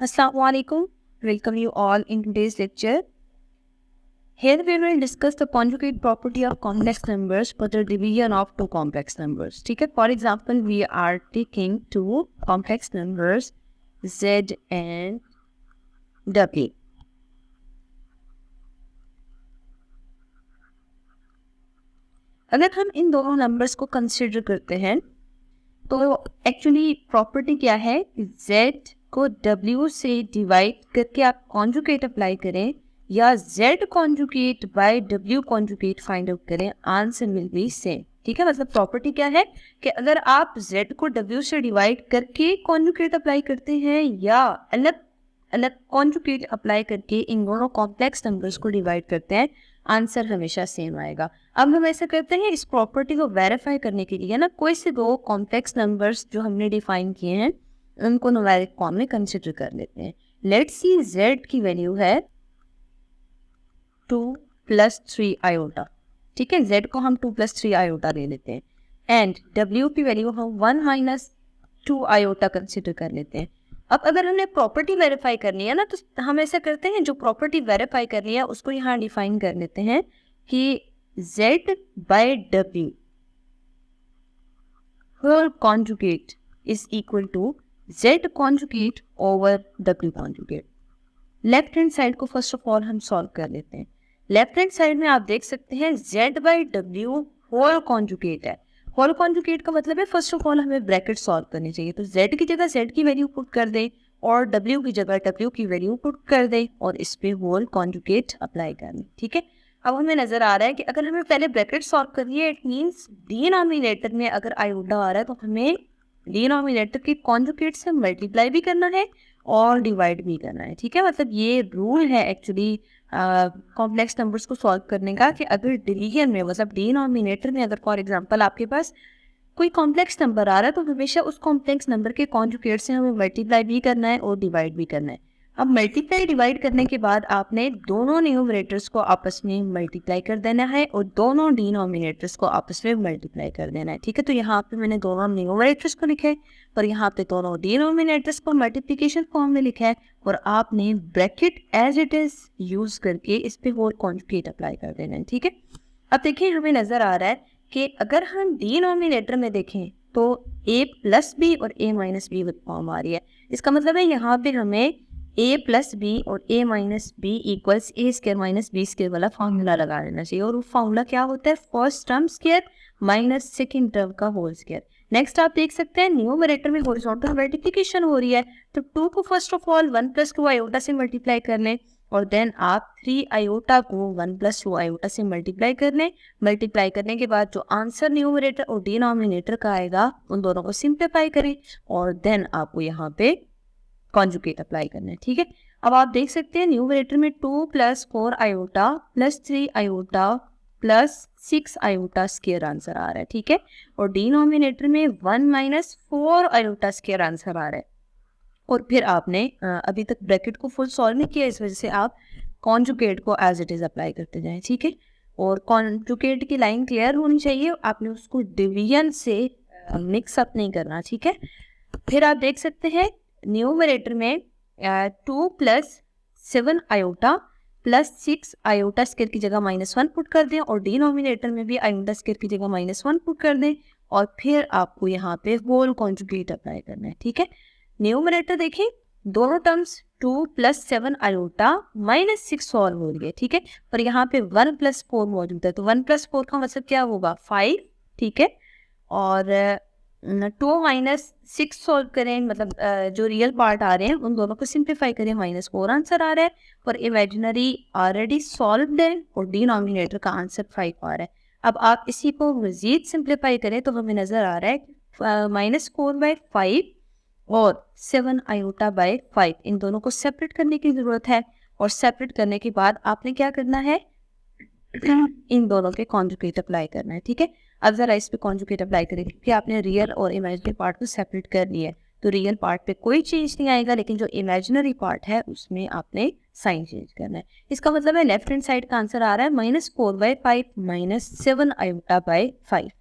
Assalamualaikum. Welcome you all in today's lecture. Here we will discuss the conjugate property of complex numbers for the division of two complex numbers. ठीक है. For example, we are taking two complex numbers Z and W. अगर हम इन दोनों numbers को consider करते हैं तो actually property क्या है, Z को W से डिवाइड करके आप कॉन्जुगेट अप्लाई करें या Z conjugate by W conjugate find out करें, आंसर विल बी सेम. ठीक है. मतलब प्रॉपर्टी क्या है कि अगर आप Z को W से डिवाइड करके कॉन्जुगेट अप्लाई करते हैं या अलग अलग कॉन्जुगेट अप्लाई करके इन दोनों कॉम्प्लेक्स नंबर्स को डिवाइड करते हैं, आंसर हमेशा सेम आएगा. अब हम ऐसा करते हैं, इस प्रॉपर्टी को वेरीफाई करने के लिए ना कोई से दो कॉम्प्लेक्स नंबर्स जो हमने डिफाइन किए हैं उनको न्यूमेरिक फॉर्म में कंसिडर कर लेते हैं. लेट्स सी Z की वैल्यू है 2 + 3 आयोटा. ठीक है. Z को हम 2 + 3 आयोटा ले लेते हैं एंड W की वैल्यू हम 1 - 2 आयोटा कंसिडर कर लेते हैं. अब अगर हमने प्रॉपर्टी वेरीफाई करनी है ना तो हम ऐसा करते हैं, जो प्रॉपर्टी वेरीफाई करनी है उसको यहाँ डिफाइन कर लेते हैं कि Z by W whole conjugate is equal to Z conjugate over W conjugate. Left hand side को फर्स्ट ऑफ ऑल हम सॉल्व कर लेते हैं. लेफ्ट हैंड साइड में आप देख सकते हैं Z by W whole conjugate है. होल कॉन्जुगेट का मतलब है फर्स्ट ऑफ ऑल हमें ब्रैकेट सॉल्व करनी चाहिए. तो Z की जगह Z की वैल्यू पुट कर दें और W की जगह W की वैल्यू पुट कर दें और इस पे होल कॉन्जुगेट अप्लाई कर दें. ठीक है. अब हमें नजर आ रहा है कि अगर हमें पहले ब्रैकेट सॉल्व करनी है, इट मीन्स डिनोमिनेटर में अगर आयोटा आ रहा है तो हमें डिनोमिनेटर के कॉन्जुगेट से मल्टीप्लाई भी करना है और डिवाइड भी करना है. ठीक है. मतलब ये रूल है एक्चुअली कॉम्प्लेक्स नंबर्स को सॉल्व करने का कि अगर डिवीजन में मतलब डिनोमिनेटर में अगर फॉर एग्जांपल आपके पास कोई कॉम्प्लेक्स नंबर आ रहा है तो हमेशा उस कॉम्प्लेक्स नंबर के कॉन्जुगेट से हमें मल्टीप्लाई भी करना है और डिवाइड भी करना है. अब मल्टीप्लाई डिवाइड करने के बाद आपने दोनों न्यूमरेटर्स को आपस में मल्टीप्लाई कर देना है और दोनों डिनोमिनेटर्स को आपस में मल्टीप्लाई कर देना है. ठीक है. तो यहाँ पे मैंने दोनों न्यूमरेटर्स को लिखा है और यहाँ पे दोनों डिनोमिनेटर्स को मल्टीप्लिकेशन फॉर्म में लिखा है और आपने bracket as it is use करके इस पे होल कॉन्जुगेट अप्लाई कर देना है. ठीक है. अब देखिए हमें नजर आ रहा है कि अगर हम डिनोमिनेटर में देखें तो a + b और a - b फॉर्म आ रही है. इसका मतलब है यहाँ पे हमें a + b और a - b equals a² - b² वाला फॉर्मूला लगा देना चाहिए. और वो फॉर्मूला क्या होता है, first term square minus second term का होल स्क्वायर. नेक्स्ट आप देख सकते हैं न्यूमरेटर में हॉरिजॉन्टल मल्टीप्लिकेशन हो रही है तो 2 को फर्स्ट ऑफ ऑल 1 + 2 आयोटा से मल्टीप्लाई कर लें और देन आप 3 आयोटा को 1 + 2 आयोटा से मल्टीप्लाई कर लें. मल्टीप्लाई करने के बाद जो आंसर न्यूमरेटर और डिनोमिनेटर का आएगा उन दोनों को सिंप्लीफाई करें और देन आपको यहाँ पे कॉन्जुगेट अप्लाई करना है. ठीक है. अब आप देख सकते हैं न्यूमरेटर में 2 + 4 iota + 3 iota + 6 iota square answer आ रहा है. ठीक है. और डिनोमिनेटर में 1 - 4 आयोटा स्क्वायर आंसर आ रहा है. और फिर आपने अभी तक ब्रैकेट को फुल सॉल्व नहीं किया, इस वजह से आप कॉन्जुगेट को एज इट इज अप्लाई करते जाएं. ठीक है. और कॉन्जुगेट की लाइन क्लियर होनी चाहिए, आपने उसको डिवीजन से मिक्स अप नहीं करना. ठीक है. फिर आप देख सकते हैं न्यूमरेटर में 2 + 7 आयोटा + 6 आयोटा स्क्वायर की जगह -1 पुट कर दें और डिनोमिनेटर में भी आयोटा स्क्वायर की जगह -1 पुट कर दें और फिर आपको यहाँ पे होल कॉन्जुगेट अप्लाई करना है. ठीक है. न्यूमरेटर देखें दोनों टर्म्स 2 + 7 आयोटा -6 सॉल्व हो रही है. ठीक है. और यहाँ पे 1 + 4 मौजूद है तो 1 + 4 का मतलब क्या होगा 5. ठीक है. और 2 - 6 सॉल्व करें मतलब जो रियल पार्ट आ रहे हैं उन दोनों को सिंप्लीफाई करें, -4 आंसर आ रहा है और इमेजिनरी ऑलरेडी सॉल्व्ड है और डिनोमिनेटर का आंसर 5 आ रहा है. अब आप इसी को मजीद सिंप्लीफाई करें तो हमें नजर आ रहा है -4/5 और 7 आयोटा बाय 5 इन दोनों को सेपरेट करने की ज़रूरत है. और सेपरेट करने के बाद आपने क्या करना है, इन दोनों के कॉन्जुगेट अप्लाई करना है. ठीक है. अब ज़रा इस पे कॉन्जुगेट अप्लाई करें क्योंकि आपने रियल और इमेजिनरी पार्ट को सेपरेट कर लिया है तो रियल पार्ट पे कोई चेंज नहीं आएगा, लेकिन जो इमेजिनरी पार्ट है उसमें आपने साइन चेंज करना है. इसका मतलब है लेफ्ट हैंड साइड का आंसर आ रहा है -4/5 -7 आयोटा बाय 5.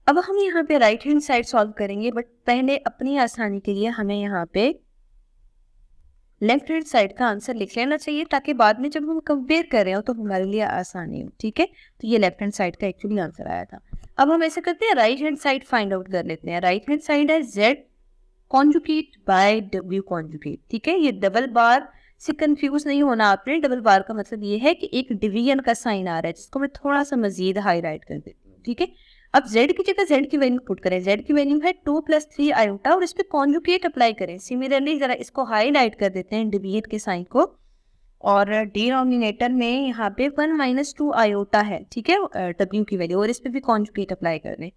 अब हम यहाँ पे राइट हैंड साइड सॉल्व करेंगे, बट पहले अपनी आसानी के लिए हमें यहाँ पे लेफ्ट हैंड साइड का आंसर लिख लेना चाहिए, ताकि बाद में जब हम कंपेयर कर रहे हो तो हमारे लिए आसानी हो। ठीक है, तो ये लेफ्ट हैंड साइड का एक्चुअली आंसर आया था। अब हम ऐसे करते हैं, right hand side find out कर लेते हैं। राइट हैंड साइड है z conjugate by w conjugate. ठीक है, ये डबल बार से कंफ्यूज नहीं होना आपने। डबल बार का मतलब ये है कि एक डिवीजन का साइन आ रहा है, जिसको मैं थोड़ा सा मजीद हाईलाइट कर देती हूँ। ठीक है, अब z की जगह z की वैल्यू पुट करें। z की वैल्यू है 2 + 3 आयोटा और इस पे कॉन्जुगेट अप्लाई करें। सिमिलरली जरा इसको हाईलाइट कर देते हैं डिवीजन के साइन को, और डिनोमिनेटर में यहाँ पे 1 - 2 आयोटा है। ठीक है, w की वैल्यू, और इस पे भी कॉन्जुगेट अप्लाई कर दें।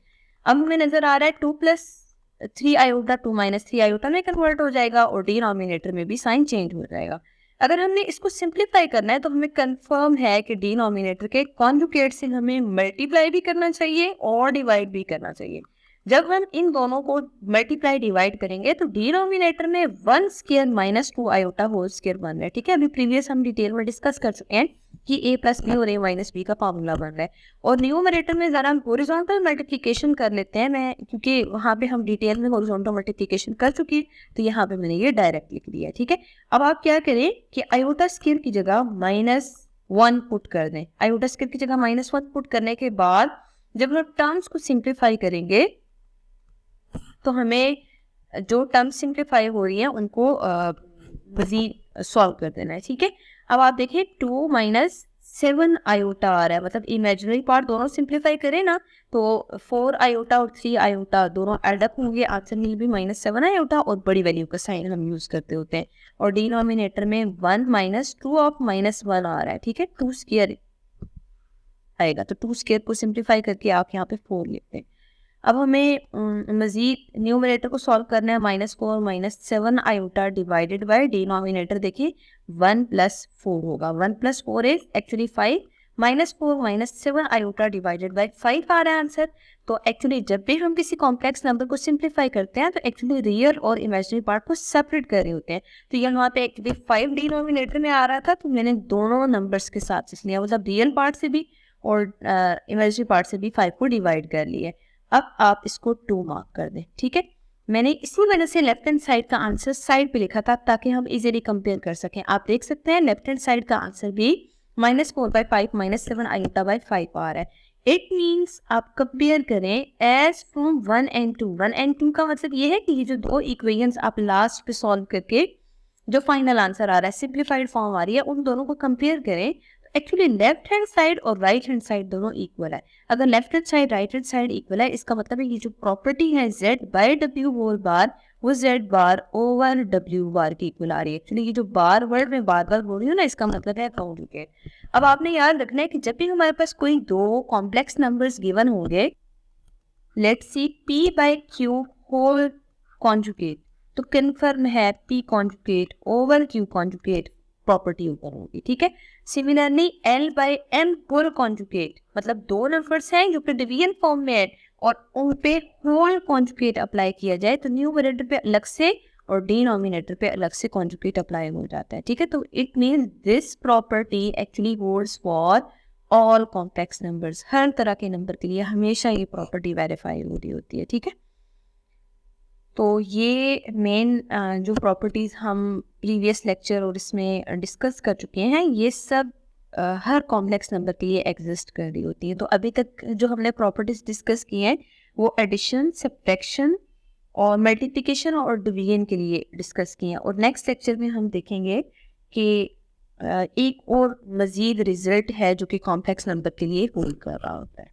अब हमें नजर आ रहा है 2 + 3 आयोटा 2 - 3 आयोटा में कन्वर्ट हो जाएगा और डिनोमिनेटर में भी साइन चेंज हो जाएगा। अगर हमने इसको सिंप्लीफाई करना है तो हमें कंफर्म है कि डिनोमिनेटर के कॉन्जुगेट से हमें मल्टीप्लाई भी करना चाहिए और डिवाइड भी करना चाहिए। जब हम इन दोनों को मल्टीप्लाई डिवाइड करेंगे तो डिनोमिनेटर में 1² - 2 आयोटा होल स्क्वायर बन रहा है। ठीक है, अभी प्रीवियस हम डिटेल में डिस्कस कर चुके हैं कि a + b और a - b का फॉर्मूला बन रहा है। और न्यूमरेटर में जरा हम हॉरिजॉन्टल मल्टीप्लिकेशन कर लेते हैं, मैं क्योंकि वहाँ पे हम डिटेल में हॉरिजॉन्टल मल्टीप्लिकेशन कर चुके हैं, तो यहाँ पे मैंने ये डायरेक्ट लिख दिया है। ठीक है, अब आप क्या करें कि आयोटा स्क्वायर की जगह -1 पुट कर दें। आयोटा स्क्वायर की जगह -1 पुट करने के बाद जब हम टर्म्स को सिंप्लीफाई करेंगे तो हमें जो टर्म सिंप्लीफाई हो रही है उनको मजीद सॉल्व कर देना है। ठीक है, अब आप देखिए 2 - 7 आयोटा आ रहा है, मतलब इमेजिनरी पार्ट दोनों सिंप्लीफाई करें ना तो 4 आयोटा और 3 आयोटा दोनों एडअप होंगे, आंसर मिल भी -7 आयोटा, और बड़ी वैल्यू का साइन हम यूज करते होते हैं। और डिनोमिनेटर में 1 - 2 ऑफ -1 आ रहा है। ठीक है, 2 स्क्वायर आएगा, तो 2 स्क्वायर को सिंप्लीफाई करके आप यहाँ पे 4 लेते हैं। अब हमें मजीद न्यूमरेटर को सॉल्व करना है। -4 - 7 आयोटा डिवाइडेड बाय डिनोमिनेटर देखिए 1 + 4 होगा। 1 + 4 is actually 5, -4 - 7 iota divided by 5 आ रहा है आंसर। तो एक्चुअली जब भी हम किसी कॉम्प्लेक्स नंबर को सिंप्लीफाई करते हैं तो एक्चुअली रियल और इमेजिनरी पार्ट को सेपरेट कर रहे होते हैं। तो यहाँ पे एक्चुअली 5 डिनोमिनेटर में आ रहा था, तो मैंने दोनों नंबर्स के साथ लिया, मतलब रियल पार्ट से भी और इमेजिनरी पार्ट से भी 5 को डिवाइड कर लिया। अब आप इसको 2 मार्क कर दें। ठीक है, मैंने इसी वजह से लेफ्ट हैंड साइड का आंसर साइड पे लिखा था, ताकि हम इजीली कंपेयर कर सकें। आप देख सकते हैं लेफ्ट हैंड साइड का आंसर भी -4/5 - 7 आयोटा बाय 5 आ रहा है। इट मीन्स आप कंपेयर करें एज फ्रॉम 1 and 2। 1 and 2 का मतलब ये है कि ये जो दो इक्वेशंस आप लास्ट पे सॉल्व करके जो फाइनल आंसर आ रहा है, सिंप्लीफाइड फॉर्म आ रही है, उन दोनों को कंपेयर करें। एक्चुअली लेफ्ट हैंड साइड और राइट हैंड साइड दोनों इक्वल है। अगर left hand side right hand side equal है, इसका मतलब है ये जो प्रॉपर्टी है z/w होल बार वो z/w बार की इक्वल आ रही है। एक्चुअली ये जो बार वर्ड में बार बार बोल रही हूँ ना, इसका मतलब है कॉन्जुगेट। अब आपने याद रखना है कि जब भी हमारे पास कोई दो कॉम्प्लेक्स नंबर्स गिवन होंगे, let's see p/q whole conjugate, तो कन्फर्म है p conjugate over q conjugate property ऊपर होगी। ठीक है, सिमिलरली l/m होल कॉन्जुगेट, मतलब दो नंबर्स हैं जो कि डिवीजन फॉर्म में है और उन पे होल कॉन्जुगेट अप्लाई किया जाए तो न्यूमरेटर पे अलग से और डिनोमिनेटर पे अलग से कॉन्जुगेट अप्लाई हो जाता है। ठीक है, तो it means this property actually holds for all complex numbers. हर तरह के नंबर के लिए हमेशा ये प्रॉपर्टी वेरीफाई हो रही होती है। ठीक है, तो ये मेन जो प्रॉपर्टीज़ हम प्रीवियस लेक्चर और इसमें डिस्कस कर चुके हैं, ये सब हर कॉम्प्लेक्स नंबर के लिए एग्जिस्ट कर रही होती है। तो अभी तक जो हमने प्रॉपर्टीज़ डिस्कस की हैं वो एडिशन, सब्ट्रैक्शन और मल्टीप्लिकेशन और डिवीजन के लिए डिस्कस की हैं। और नेक्स्ट लेक्चर में हम देखेंगे कि एक और मज़ीद रिजल्ट है जो कि कॉम्प्लेक्स नंबर के लिए होल्ड कर रहा होता है।